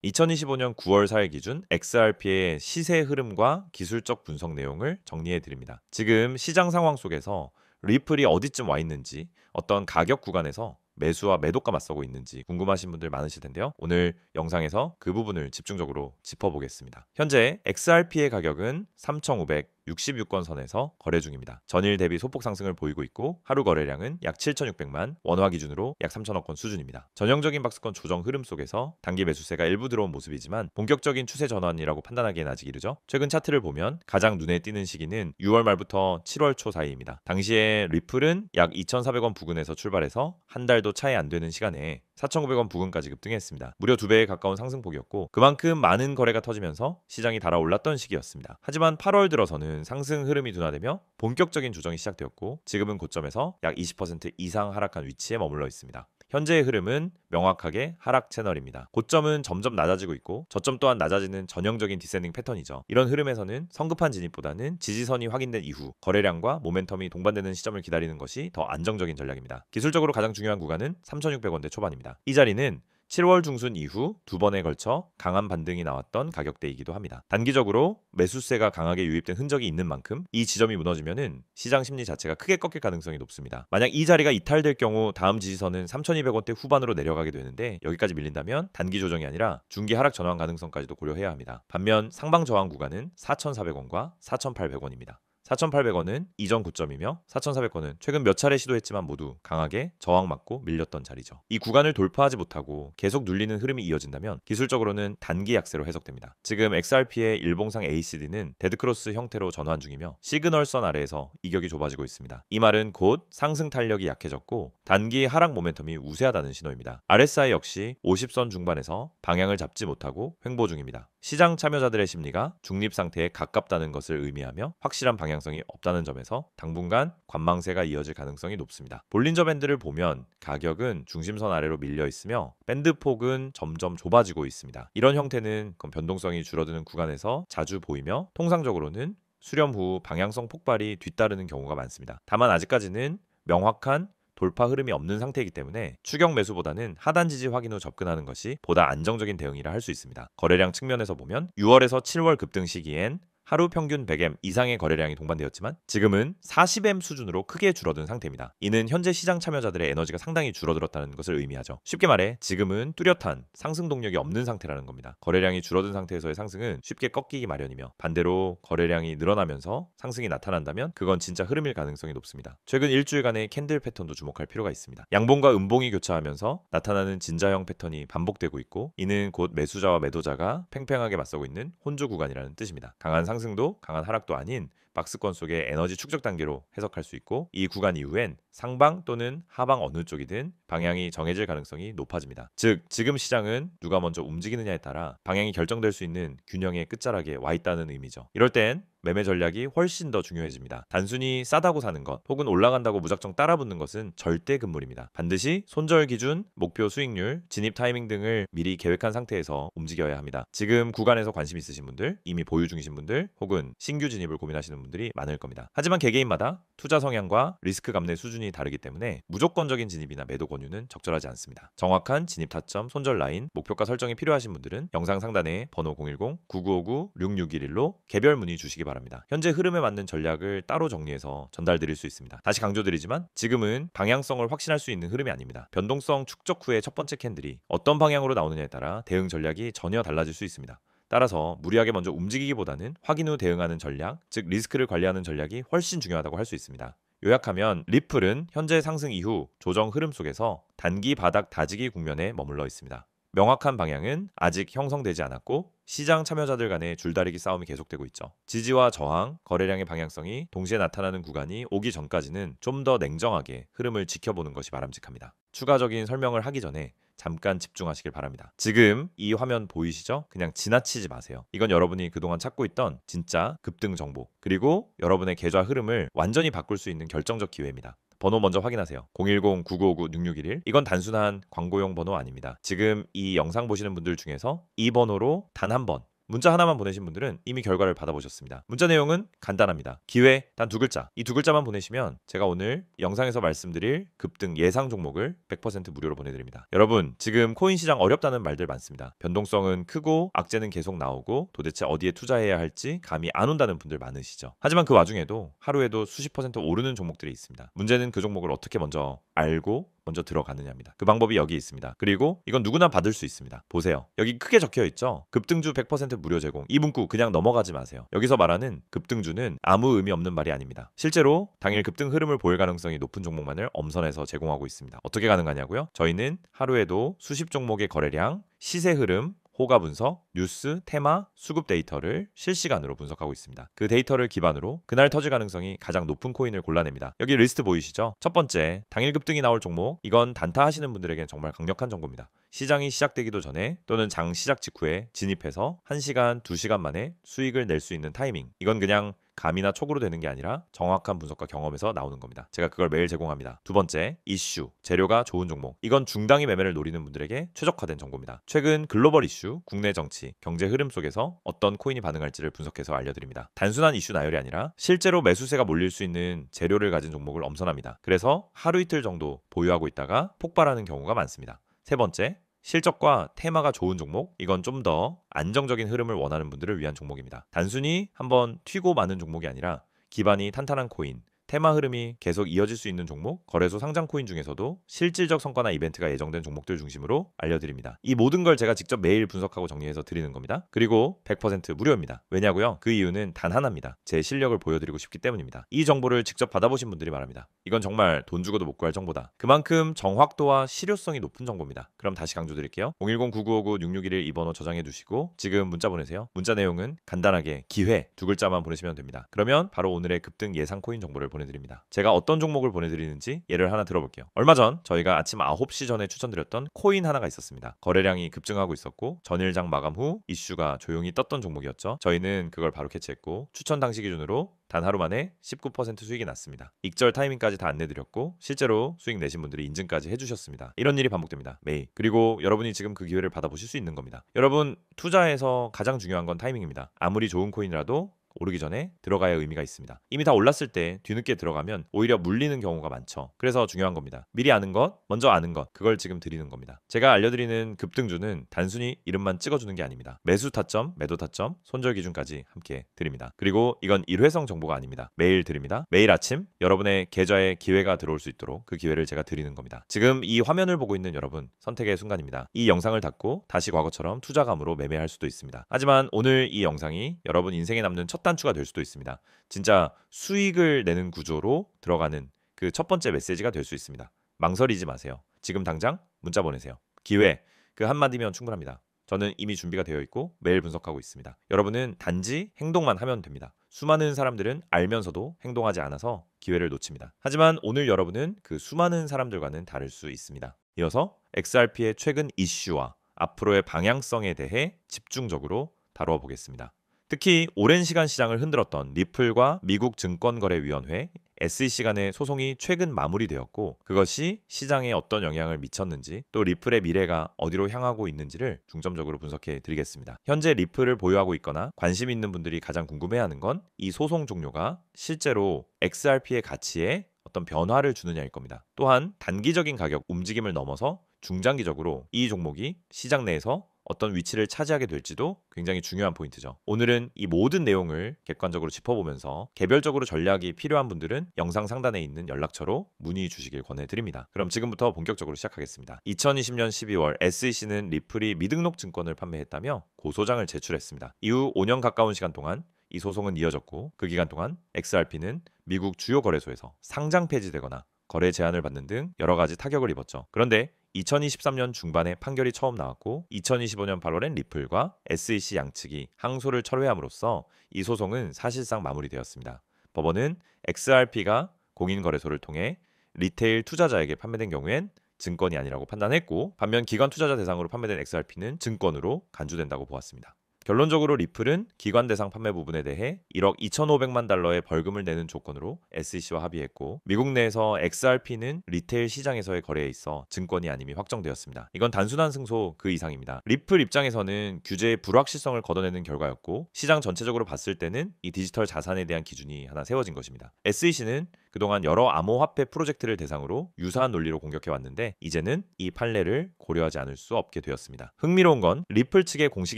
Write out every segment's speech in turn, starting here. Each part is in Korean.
2025년 9월 4일 기준 XRP의 시세 흐름과 기술적 분석 내용을 정리해 드립니다. 지금 시장 상황 속에서 리플이 어디쯤 와 있는지, 어떤 가격 구간에서 매수와 매도가 맞서고 있는지 궁금하신 분들 많으실 텐데요. 오늘 영상에서 그 부분을 집중적으로 짚어보겠습니다. 현재 XRP의 가격은 3,566건 선에서 거래 중입니다. 전일 대비 소폭 상승을 보이고 있고 하루 거래량은 약 7,600만, 원화 기준으로 약 3천억 건 수준입니다. 전형적인 박스권 조정 흐름 속에서 단기 매수세가 일부 들어온 모습이지만 본격적인 추세 전환이라고 판단하기엔 아직 이르죠. 최근 차트를 보면 가장 눈에 띄는 시기는 6월 말부터 7월 초 사이입니다. 당시에 리플은 약 2,400원 부근에서 출발해서 한 달도 차이 안 되는 시간에 4,900원 부근까지 급등했습니다. 무려 2배에 가까운 상승폭이었고 그만큼 많은 거래가 터지면서 시장이 달아올랐던 시기였습니다. 하지만 8월 들어서는 상승 흐름이 둔화되며 본격적인 조정이 시작되었고 지금은 고점에서 약 20% 이상 하락한 위치에 머물러 있습니다. 현재의 흐름은 명확하게 하락 채널입니다. 고점은 점점 낮아지고 있고 저점 또한 낮아지는 전형적인 디센딩 패턴이죠. 이런 흐름에서는 성급한 진입보다는 지지선이 확인된 이후 거래량과 모멘텀이 동반되는 시점을 기다리는 것이 더 안정적인 전략입니다. 기술적으로 가장 중요한 구간은 3,600원대 초반입니다. 이 자리는 7월 중순 이후 두 번에 걸쳐 강한 반등이 나왔던 가격대이기도 합니다. 단기적으로 매수세가 강하게 유입된 흔적이 있는 만큼 이 지점이 무너지면은 시장 심리 자체가 크게 꺾일 가능성이 높습니다. 만약 이 자리가 이탈될 경우 다음 지지선은 3,200원대 후반으로 내려가게 되는데 여기까지 밀린다면 단기 조정이 아니라 중기 하락 전환 가능성까지도 고려해야 합니다. 반면 상방 저항 구간은 4,400원과 4,800원입니다. 4,800원은 이전 고점이며 4,400원은 최근 몇 차례 시도했지만 모두 강하게 저항맞고 밀렸던 자리죠. 이 구간을 돌파하지 못하고 계속 눌리는 흐름이 이어진다면 기술적으로는 단기 약세로 해석됩니다. 지금 XRP의 일봉상 ACD는 데드크로스 형태로 전환 중이며 시그널선 아래에서 이격이 좁아지고 있습니다. 이 말은 곧 상승 탄력이 약해졌고 단기 하락 모멘텀이 우세하다는 신호입니다. RSI 역시 50선 중반에서 방향을 잡지 못하고 횡보 중입니다. 시장 참여자들의 심리가 중립 상태에 가깝다는 것을 의미하며 확실한 방향성이 없다는 점에서 당분간 관망세가 이어질 가능성이 높습니다. 볼린저 밴드를 보면 가격은 중심선 아래로 밀려 있으며 밴드 폭은 점점 좁아지고 있습니다. 이런 형태는 변동성이 줄어드는 구간에서 자주 보이며 통상적으로는 수렴 후 방향성 폭발이 뒤따르는 경우가 많습니다. 다만 아직까지는 명확한 돌파 흐름이 없는 상태이기 때문에 추격 매수보다는 하단 지지 확인 후 접근하는 것이 보다 안정적인 대응이라 할 수 있습니다. 거래량 측면에서 보면 6월에서 7월 급등 시기엔 하루 평균 100M 이상의 거래량이 동반되었지만 지금은 40M 수준으로 크게 줄어든 상태입니다. 이는 현재 시장 참여자들의 에너지가 상당히 줄어들었다는 것을 의미하죠. 쉽게 말해 지금은 뚜렷한 상승 동력이 없는 상태라는 겁니다. 거래량이 줄어든 상태에서의 상승은 쉽게 꺾이기 마련이며 반대로 거래량이 늘어나면서 상승이 나타난다면 그건 진짜 흐름일 가능성이 높습니다. 최근 일주일간의 캔들 패턴도 주목할 필요가 있습니다. 양봉과 음봉이 교차하면서 나타나는 진자형 패턴이 반복되고 있고 이는 곧 매수자와 매도자가 팽팽하게 맞서고 있는 혼조 구간이라는 뜻입니다. 강한 상승도 강한 하락도 아닌 박스권 속의 에너지 축적 단계로 해석할 수 있고 이 구간 이후엔 상방 또는 하방 어느 쪽이든 방향이 정해질 가능성이 높아집니다. 즉 지금 시장은 누가 먼저 움직이느냐에 따라 방향이 결정될 수 있는 균형의 끝자락에 와 있다는 의미죠. 이럴 땐 매매 전략이 훨씬 더 중요해집니다. 단순히 싸다고 사는 것 혹은 올라간다고 무작정 따라붙는 것은 절대 금물입니다. 반드시 손절 기준, 목표 수익률, 진입 타이밍 등을 미리 계획한 상태에서 움직여야 합니다. 지금 구간에서 관심 있으신 분들, 이미 보유 중이신 분들 혹은 신규 진입을 고민하시는 분들이 많을 겁니다. 하지만 개개인마다 투자 성향과 리스크 감내 수준이 다르기 때문에 무조건적인 진입이나 매도 권유는 적절하지 않습니다. 정확한 진입 타점, 손절 라인, 목표가 설정이 필요하신 분들은 영상 상단에 번호 010-9959-6611로 개별 문의 주시기 바랍니다. 현재 흐름에 맞는 전략을 따로 정리해서 전달드릴 수 있습니다. 다시 강조드리지만 지금은 방향성을 확신할 수 있는 흐름이 아닙니다. 변동성 축적 후의 첫 번째 캔들이 어떤 방향으로 나오느냐에 따라 대응 전략이 전혀 달라질 수 있습니다. 따라서 무리하게 먼저 움직이기보다는 확인 후 대응하는 전략, 즉 리스크를 관리하는 전략이 훨씬 중요하다고 할 수 있습니다. 요약하면 리플은 현재 상승 이후 조정 흐름 속에서 단기 바닥 다지기 국면에 머물러 있습니다. 명확한 방향은 아직 형성되지 않았고 시장 참여자들 간의 줄다리기 싸움이 계속되고 있죠. 지지와 저항, 거래량의 방향성이 동시에 나타나는 구간이 오기 전까지는 좀 더 냉정하게 흐름을 지켜보는 것이 바람직합니다. 추가적인 설명을 하기 전에 잠깐 집중하시길 바랍니다. 지금 이 화면 보이시죠? 그냥 지나치지 마세요. 이건 여러분이 그동안 찾고 있던 진짜 급등 정보 그리고 여러분의 계좌 흐름을 완전히 바꿀 수 있는 결정적 기회입니다. 번호 먼저 확인하세요. 010-9959-6611 이건 단순한 광고용 번호 아닙니다. 지금 이 영상 보시는 분들 중에서 이 번호로 단 한 번 문자 하나만 보내신 분들은 이미 결과를 받아보셨습니다. 문자 내용은 간단합니다. 기회 단 2글자. 이 2글자만 보내시면 제가 오늘 영상에서 말씀드릴 급등 예상 종목을 100% 무료로 보내드립니다. 여러분, 지금 코인 시장 어렵다는 말들 많습니다. 변동성은 크고 악재는 계속 나오고 도대체 어디에 투자해야 할지 감이 안 온다는 분들 많으시죠. 하지만 그 와중에도 하루에도 수십 퍼센트 오르는 종목들이 있습니다. 문제는 그 종목을 어떻게 먼저 알고 먼저 들어가느냐입니다. 그 방법이 여기 있습니다. 그리고 이건 누구나 받을 수 있습니다. 보세요. 여기 크게 적혀 있죠. 급등주 100% 무료 제공. 이 문구 그냥 넘어가지 마세요. 여기서 말하는 급등주는 아무 의미 없는 말이 아닙니다. 실제로 당일 급등 흐름을 보일 가능성이 높은 종목만을 엄선해서 제공하고 있습니다. 어떻게 가능하냐고요? 저희는 하루에도 수십 종목의 거래량, 시세 흐름, 호가 분석, 뉴스, 테마, 수급 데이터를 실시간으로 분석하고 있습니다. 그 데이터를 기반으로 그날 터질 가능성이 가장 높은 코인을 골라냅니다. 여기 리스트 보이시죠? 첫 번째, 당일 급등이 나올 종목. 이건 단타 하시는 분들에겐 정말 강력한 정보입니다. 시장이 시작되기도 전에 또는 장 시작 직후에 진입해서 1시간, 2시간 만에 수익을 낼 수 있는 타이밍. 이건 그냥 감이나 촉으로 되는 게 아니라 정확한 분석과 경험에서 나오는 겁니다. 제가 그걸 매일 제공합니다. 두 번째, 이슈, 재료가 좋은 종목. 이건 중단기 매매를 노리는 분들에게 최적화된 정보입니다. 최근 글로벌 이슈, 국내 정치, 경제 흐름 속에서 어떤 코인이 반응할지를 분석해서 알려드립니다. 단순한 이슈 나열이 아니라 실제로 매수세가 몰릴 수 있는 재료를 가진 종목을 엄선합니다. 그래서 하루 이틀 정도 보유하고 있다가 폭발하는 경우가 많습니다. 세 번째, 실적과 테마가 좋은 종목. 이건 좀 더 안정적인 흐름을 원하는 분들을 위한 종목입니다. 단순히 한번 튀고 마는 종목이 아니라 기반이 탄탄한 코인, 테마 흐름이 계속 이어질 수 있는 종목, 거래소 상장 코인 중에서도 실질적 성과나 이벤트가 예정된 종목들 중심으로 알려드립니다. 이 모든 걸 제가 직접 매일 분석하고 정리해서 드리는 겁니다. 그리고 100% 무료입니다. 왜냐고요? 그 이유는 단 하나입니다. 제 실력을 보여드리고 싶기 때문입니다. 이 정보를 직접 받아보신 분들이 말합니다. 이건 정말 돈 주고도 못 구할 정보다. 그만큼 정확도와 실효성이 높은 정보입니다. 그럼 다시 강조드릴게요. 010-9959-6611 이 번호 저장해 두시고 지금 문자 보내세요. 문자 내용은 간단하게 기회 2글자만 보내시면 됩니다. 그러면 바로 오늘의 급등 예상 코인 정보를 보내드립니다. 제가 어떤 종목을 보내드리는지 예를 하나 들어볼게요. 얼마 전 저희가 아침 9시 전에 추천드렸던 코인 하나가 있었습니다. 거래량이 급증하고 있었고 전일장 마감 후 이슈가 조용히 떴던 종목이었죠. 저희는 그걸 바로 캐치했고 추천 당시 기준으로 단 하루 만에 19% 수익이 났습니다. 익절 타이밍까지 다 안내드렸고 실제로 수익 내신 분들이 인증까지 해주셨습니다. 이런 일이 반복됩니다. 매일. 그리고 여러분이 지금 그 기회를 받아보실 수 있는 겁니다. 여러분, 투자에서 가장 중요한 건 타이밍입니다. 아무리 좋은 코인이라도 오르기 전에 들어가야 의미가 있습니다. 이미 다 올랐을 때 뒤늦게 들어가면 오히려 물리는 경우가 많죠. 그래서 중요한 겁니다. 미리 아는 것, 먼저 아는 것, 그걸 지금 드리는 겁니다. 제가 알려드리는 급등주는 단순히 이름만 찍어주는 게 아닙니다. 매수 타점, 매도 타점, 손절 기준까지 함께 드립니다. 그리고 이건 일회성 정보가 아닙니다. 매일 드립니다. 매일 아침 여러분의 계좌에 기회가 들어올 수 있도록 그 기회를 제가 드리는 겁니다. 지금 이 화면을 보고 있는 여러분, 선택의 순간입니다. 이 영상을 닫고 다시 과거처럼 투자감으로 매매할 수도 있습니다. 하지만 오늘 이 영상이 여러분 인생에 남는 첫 단추가 될 수도 있습니다. 진짜 수익을 내는 구조로 들어가는 그 첫 번째 메시지가 될 수 있습니다. 망설이지 마세요. 지금 당장 문자 보내세요. 기회, 그 한마디면 충분합니다. 저는 이미 준비가 되어 있고 매일 분석하고 있습니다. 여러분은 단지 행동만 하면 됩니다. 수많은 사람들은 알면서도 행동하지 않아서 기회를 놓칩니다. 하지만 오늘 여러분은 그 수많은 사람들과는 다를 수 있습니다. 이어서 XRP의 최근 이슈와 앞으로의 방향성에 대해 집중적으로 다루어 보겠습니다. 특히 오랜 시간 시장을 흔들었던 리플과 미국 증권거래위원회 SEC 간의 소송이 최근 마무리되었고 그것이 시장에 어떤 영향을 미쳤는지 또 리플의 미래가 어디로 향하고 있는지를 중점적으로 분석해 드리겠습니다. 현재 리플을 보유하고 있거나 관심 있는 분들이 가장 궁금해하는 건 이 소송 종료가 실제로 XRP의 가치에 어떤 변화를 주느냐일 겁니다. 또한 단기적인 가격 움직임을 넘어서 중장기적으로 이 종목이 시장 내에서 어떤 위치를 차지하게 될지도 굉장히 중요한 포인트죠. 오늘은 이 모든 내용을 객관적으로 짚어보면서 개별적으로 전략이 필요한 분들은 영상 상단에 있는 연락처로 문의 주시길 권해드립니다. 그럼 지금부터 본격적으로 시작하겠습니다. 2020년 12월 SEC는 리플이 미등록 증권을 판매했다며 고소장을 제출했습니다. 이후 5년 가까운 시간 동안 이 소송은 이어졌고 그 기간 동안 XRP는 미국 주요 거래소에서 상장 폐지되거나 거래 제한을 받는 등 여러 가지 타격을 입었죠. 그런데 2023년 중반에 판결이 처음 나왔고 2025년 8월엔 리플과 SEC 양측이 항소를 철회함으로써 이 소송은 사실상 마무리되었습니다. 법원은 XRP가 공인거래소를 통해 리테일 투자자에게 판매된 경우엔 증권이 아니라고 판단했고 반면 기관 투자자 대상으로 판매된 XRP는 증권으로 간주된다고 보았습니다. 결론적으로 리플은 기관 대상 판매 부분에 대해 1억 2,500만 달러의 벌금을 내는 조건으로 SEC와 합의했고, 미국 내에서 XRP는 리테일 시장에서의 거래에 있어 증권이 아님이 확정되었습니다. 이건 단순한 승소 그 이상입니다. 리플 입장에서는 규제의 불확실성을 걷어내는 결과였고, 시장 전체적으로 봤을 때는 이 디지털 자산에 대한 기준이 하나 세워진 것입니다. SEC는 그동안 여러 암호화폐 프로젝트를 대상으로 유사한 논리로 공격해왔는데, 이제는 이 판례를 고려하지 않을 수 없게 되었습니다. 흥미로운 건 리플 측의 공식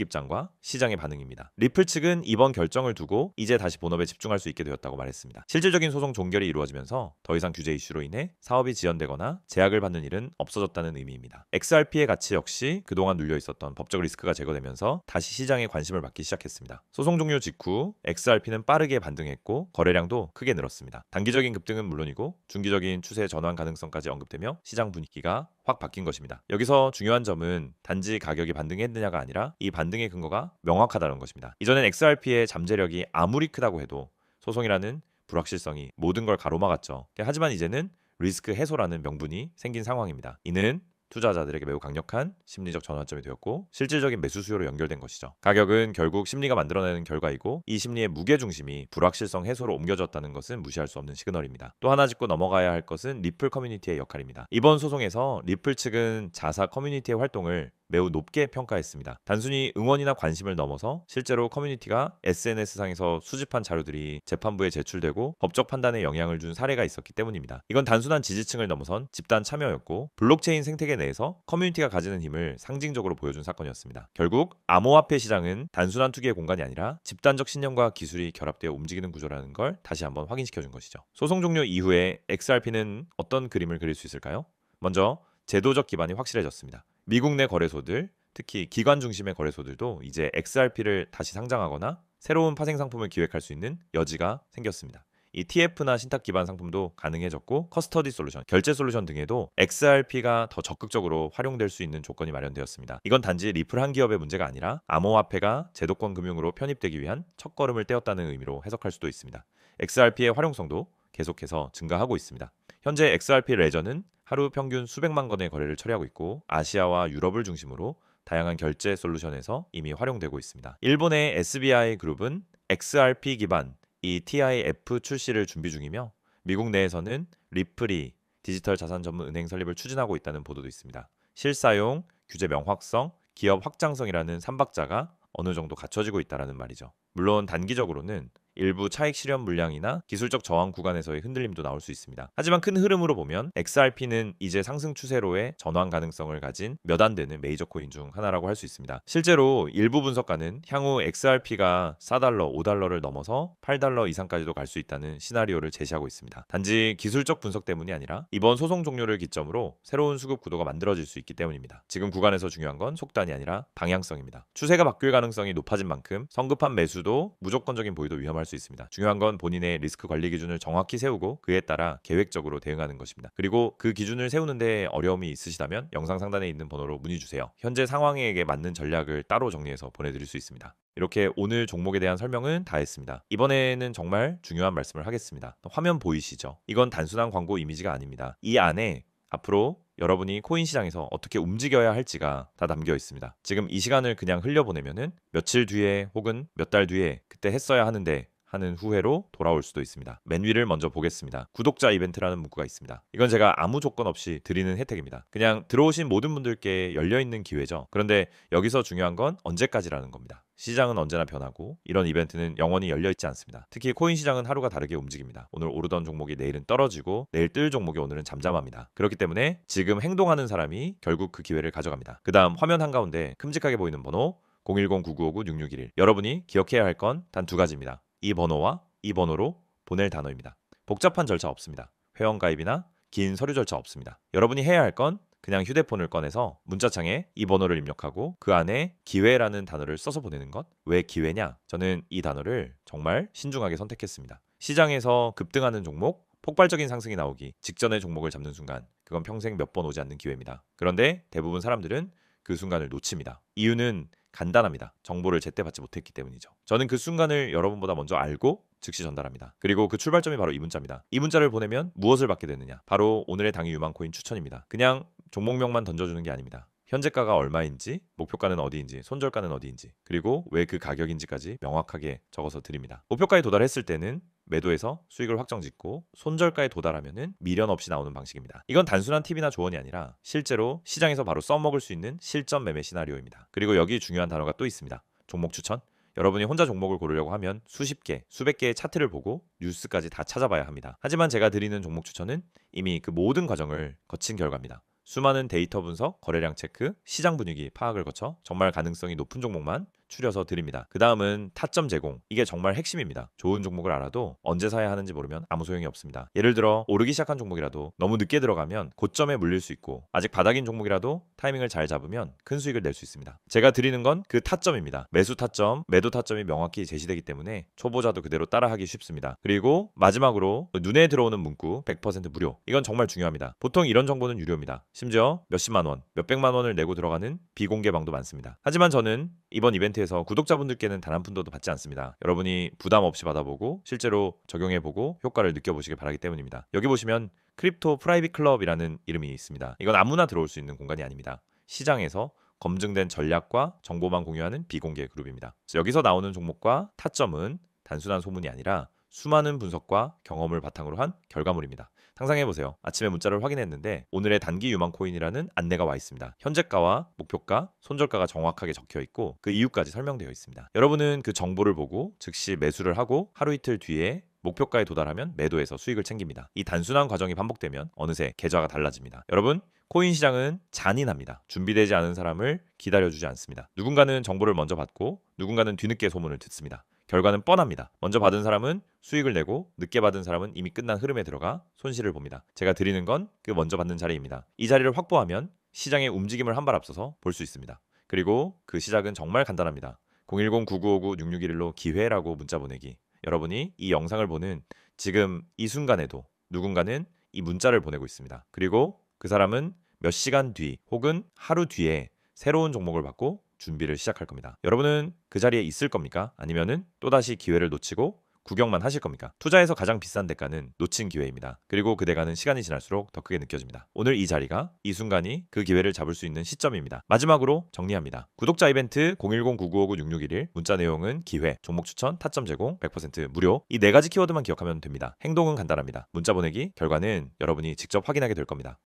입장과 시장의 반응입니다. 리플 측은 이번 결정을 두고 이제 다시 본업에 집중할 수 있게 되었다고 말했습니다. 실질적인 소송 종결이 이루어지면서 더 이상 규제 이슈로 인해 사업이 지연되거나 제약을 받는 일은 없어졌다는 의미입니다. XRP의 가치 역시 그동안 눌려 있었던 법적 리스크가 제거되면서 다시 시장에 관심을 받기 시작했습니다. 소송 종료 직후 XRP는 빠르게 반등했고 거래량도 크게 늘었습니다. 단기적인 급등은 물론이고 중기적인 추세 전환 가능성까지 언급되며 시장 분위기가 확 바뀐 것입니다. 여기서 중요한 점은 단지 가격이 반등했느냐가 아니라 이 반등의 근거가 명확하다는 것입니다. 이전엔 XRP의 잠재력이 아무리 크다고 해도 소송이라는 불확실성이 모든 걸 가로막았죠. 하지만 이제는 리스크 해소라는 명분이 생긴 상황입니다. 이는 투자자들에게 매우 강력한 심리적 전환점이 되었고 실질적인 매수 수요로 연결된 것이죠. 가격은 결국 심리가 만들어내는 결과이고, 이 심리의 무게중심이 불확실성 해소로 옮겨졌다는 것은 무시할 수 없는 시그널입니다. 또 하나 짚고 넘어가야 할 것은 리플 커뮤니티의 역할입니다. 이번 소송에서 리플 측은 자사 커뮤니티의 활동을 매우 높게 평가했습니다. 단순히 응원이나 관심을 넘어서 실제로 커뮤니티가 SNS상에서 수집한 자료들이 재판부에 제출되고 법적 판단에 영향을 준 사례가 있었기 때문입니다. 이건 단순한 지지층을 넘어선 집단 참여였고, 블록체인 생태계 내에서 커뮤니티가 가지는 힘을 상징적으로 보여준 사건이었습니다. 결국 암호화폐 시장은 단순한 투기의 공간이 아니라 집단적 신념과 기술이 결합되어 움직이는 구조라는 걸 다시 한번 확인시켜준 것이죠. 소송 종료 이후에 XRP는 어떤 그림을 그릴 수 있을까요? 먼저 제도적 기반이 확실해졌습니다. 미국 내 거래소들, 특히 기관 중심의 거래소들도 이제 XRP를 다시 상장하거나 새로운 파생 상품을 기획할 수 있는 여지가 생겼습니다. 이 TF나 신탁 기반 상품도 가능해졌고, 커스터디 솔루션, 결제 솔루션 등에도 XRP가 더 적극적으로 활용될 수 있는 조건이 마련되었습니다. 이건 단지 리플 한 기업의 문제가 아니라 암호화폐가 제도권 금융으로 편입되기 위한 첫걸음을 떼었다는 의미로 해석할 수도 있습니다. XRP의 활용성도 계속해서 증가하고 있습니다. 현재 XRP 레저는 하루 평균 수백만 건의 거래를 처리하고 있고, 아시아와 유럽을 중심으로 다양한 결제 솔루션에서 이미 활용되고 있습니다. 일본의 SBI 그룹은 XRP 기반 이 TIF 출시를 준비 중이며, 미국 내에서는 리플이 디지털 자산 전문 은행 설립을 추진하고 있다는 보도도 있습니다. 실사용, 규제 명확성, 기업 확장성이라는 3박자가 어느 정도 갖춰지고 있다는 말이죠. 물론 단기적으로는 일부 차익 실현 물량이나 기술적 저항 구간에서의 흔들림도 나올 수 있습니다. 하지만 큰 흐름으로 보면 XRP는 이제 상승 추세로의 전환 가능성을 가진 몇 안 되는 메이저 코인 중 하나라고 할 수 있습니다. 실제로 일부 분석가는 향후 XRP가 4달러, 5달러를 넘어서 8달러 이상까지도 갈 수 있다는 시나리오를 제시하고 있습니다. 단지 기술적 분석 때문이 아니라 이번 소송 종료를 기점으로 새로운 수급 구도가 만들어질 수 있기 때문입니다. 지금 구간에서 중요한 건 속단이 아니라 방향성입니다. 추세가 바뀔 가능성이 높아진 만큼 성급한 매수도 무조건적인 보유도 위험할 수 있습니다. 중요한 건 본인의 리스크 관리 기준을 정확히 세우고 그에 따라 계획적으로 대응하는 것입니다. 그리고 그 기준을 세우는데 어려움이 있으시다면 영상 상단에 있는 번호로 문의 주세요. 현재 상황에 맞는 전략을 따로 정리해서 보내드릴 수 있습니다. 이렇게 오늘 종목에 대한 설명은 다 했습니다. 이번에는 정말 중요한 말씀을 하겠습니다. 화면 보이시죠? 이건 단순한 광고 이미지가 아닙니다. 이 안에 앞으로 여러분이 코인 시장에서 어떻게 움직여야 할지가 다 담겨 있습니다. 지금 이 시간을 그냥 흘려보내면은 며칠 뒤에 혹은 몇 달 뒤에 그때 했어야 하는데 하는 후회로 돌아올 수도 있습니다. 맨 위를 먼저 보겠습니다. 구독자 이벤트라는 문구가 있습니다. 이건 제가 아무 조건 없이 드리는 혜택입니다. 그냥 들어오신 모든 분들께 열려있는 기회죠. 그런데 여기서 중요한 건 언제까지라는 겁니다. 시장은 언제나 변하고 이런 이벤트는 영원히 열려있지 않습니다. 특히 코인 시장은 하루가 다르게 움직입니다. 오늘 오르던 종목이 내일은 떨어지고 내일 뜰 종목이 오늘은 잠잠합니다. 그렇기 때문에 지금 행동하는 사람이 결국 그 기회를 가져갑니다. 그 다음 화면 한가운데 큼직하게 보이는 번호 010-9959-6611, 여러분이 기억해야 할 건 단 두 가지입니다. 이 번호와 이 번호로 보낼 단어입니다. 복잡한 절차 없습니다. 회원가입이나 긴 서류 절차 없습니다. 여러분이 해야 할 건 그냥 휴대폰을 꺼내서 문자창에 이 번호를 입력하고 그 안에 기회라는 단어를 써서 보내는 것. 왜 기회냐? 저는 이 단어를 정말 신중하게 선택했습니다. 시장에서 급등하는 종목, 폭발적인 상승이 나오기 직전의 종목을 잡는 순간, 그건 평생 몇 번 오지 않는 기회입니다. 그런데 대부분 사람들은 그 순간을 놓칩니다. 이유는 간단합니다. 정보를 제때 받지 못했기 때문이죠. 저는 그 순간을 여러분보다 먼저 알고 즉시 전달합니다. 그리고 그 출발점이 바로 이 문자입니다. 이 문자를 보내면 무엇을 받게 되느냐? 바로 오늘의 당일 유망코인 추천입니다. 그냥 종목명만 던져주는 게 아닙니다. 현재가가 얼마인지, 목표가는 어디인지, 손절가는 어디인지, 그리고 왜 그 가격인지까지 명확하게 적어서 드립니다. 목표가에 도달했을 때는 매도해서 수익을 확정짓고 손절가에 도달하면은 미련 없이 나오는 방식입니다. 이건 단순한 팁이나 조언이 아니라 실제로 시장에서 바로 써먹을 수 있는 실전 매매 시나리오입니다. 그리고 여기 중요한 단어가 또 있습니다. 종목 추천. 여러분이 혼자 종목을 고르려고 하면 수십 개, 수백 개의 차트를 보고 뉴스까지 다 찾아봐야 합니다. 하지만 제가 드리는 종목 추천은 이미 그 모든 과정을 거친 결과입니다. 수많은 데이터 분석, 거래량 체크, 시장 분위기 파악을 거쳐 정말 가능성이 높은 종목만 추려서 드립니다. 그 다음은 타점 제공. 이게 정말 핵심입니다. 좋은 종목을 알아도 언제 사야 하는지 모르면 아무 소용이 없습니다. 예를 들어 오르기 시작한 종목이라도 너무 늦게 들어가면 고점에 물릴 수 있고, 아직 바닥인 종목이라도 타이밍을 잘 잡으면 큰 수익을 낼 수 있습니다. 제가 드리는 건 그 타점입니다. 매수 타점, 매도 타점이 명확히 제시되기 때문에 초보자도 그대로 따라하기 쉽습니다. 그리고 마지막으로 눈에 들어오는 문구 100% 무료. 이건 정말 중요합니다. 보통 이런 정보는 유료입니다. 심지어 몇십만 원, 몇백만 원을 내고 들어가는 비공개 방도 많습니다. 하지만 저는 이번 이벤트에서 구독자분들께는 단 한 푼도 받지 않습니다. 여러분이 부담 없이 받아보고 실제로 적용해보고 효과를 느껴보시길 바라기 때문입니다. 여기 보시면 크립토 프라이빗 클럽이라는 이름이 있습니다. 이건 아무나 들어올 수 있는 공간이 아닙니다. 시장에서 검증된 전략과 정보만 공유하는 비공개 그룹입니다. 여기서 나오는 종목과 타점은 단순한 소문이 아니라 수많은 분석과 경험을 바탕으로 한 결과물입니다. 상상해보세요. 아침에 문자를 확인했는데 오늘의 단기 유망 코인이라는 안내가 와 있습니다. 현재가와 목표가, 손절가가 정확하게 적혀 있고 그 이유까지 설명되어 있습니다. 여러분은 그 정보를 보고 즉시 매수를 하고 하루 이틀 뒤에 목표가에 도달하면 매도해서 수익을 챙깁니다. 이 단순한 과정이 반복되면 어느새 계좌가 달라집니다. 여러분, 코인 시장은 잔인합니다. 준비되지 않은 사람을 기다려주지 않습니다. 누군가는 정보를 먼저 받고 누군가는 뒤늦게 소문을 듣습니다. 결과는 뻔합니다. 먼저 받은 사람은 수익을 내고 늦게 받은 사람은 이미 끝난 흐름에 들어가 손실을 봅니다. 제가 드리는 건 그 먼저 받는 자리입니다. 이 자리를 확보하면 시장의 움직임을 한 발 앞서서 볼 수 있습니다. 그리고 그 시작은 정말 간단합니다. 010-9959-6611로 기회라고 문자 보내기. 여러분이 이 영상을 보는 지금 이 순간에도 누군가는 이 문자를 보내고 있습니다. 그리고 그 사람은 몇 시간 뒤 혹은 하루 뒤에 새로운 종목을 받고 준비를 시작할 겁니다. 여러분은 그 자리에 있을 겁니까? 아니면은 또다시 기회를 놓치고 구경만 하실 겁니까? 투자에서 가장 비싼 대가는 놓친 기회입니다. 그리고 그 대가는 시간이 지날수록 더 크게 느껴집니다. 오늘 이 자리가, 이 순간이 그 기회를 잡을 수 있는 시점입니다. 마지막으로 정리합니다. 구독자 이벤트 010-9959-6611 문자 내용은 기회, 종목 추천, 타점 제공, 100% 무료. 이 네 가지 키워드만 기억하면 됩니다. 행동은 간단합니다. 문자 보내기, 결과는 여러분이 직접 확인하게 될 겁니다.